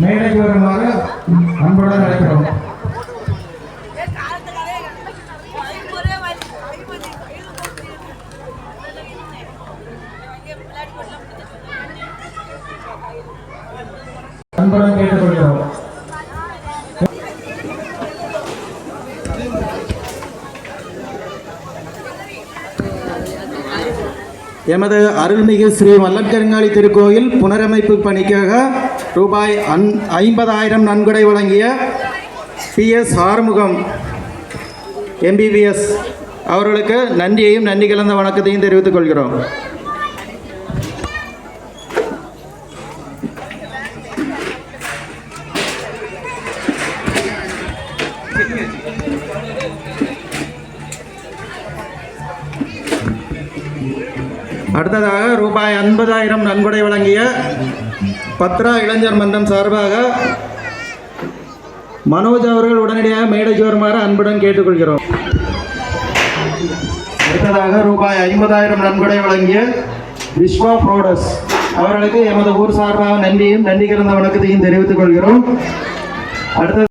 மேடைக்கு வருமாறு அன்புடன் அழைக்கிறோம். அன்புடன் கேட்டுக்கொள்கிறோம். எமது அருள்மிகு ஸ்ரீ வல்லக்கருங்காளி திருக்கோயில் புனரமைப்பு பணிக்காக ரூபாய் 50,000 நன்கொடை வழங்கிய PS ஆறுமுகம் MBBS அவர்களுக்கு நன்றியையும் நன்றி கலந்த வணக்கத்தையும் தெரிவித்துக் கொள்கிறோம். அடுத்ததாக ரூபாய் 50,000 நன்கொடை வழங்கிய பத்ரா இளைஞர் மன்றம் சார்பாக மனோஜ் அவர்கள் உடனடியாக மேடைக்கு வருமாறு அன்புடன் கேட்டுக்கொள்கிறோம். அடுத்ததாக ரூபாய் 50,000 நன்கொடை வழங்கிய விஸ்வா புரோடஸ் அவர்களுக்கு எமது ஊர் சார்பாக நன்றியும் நன்றி கலந்த வணக்கத்தையும் தெரிவித்துக் கொள்கிறோம். அடுத்த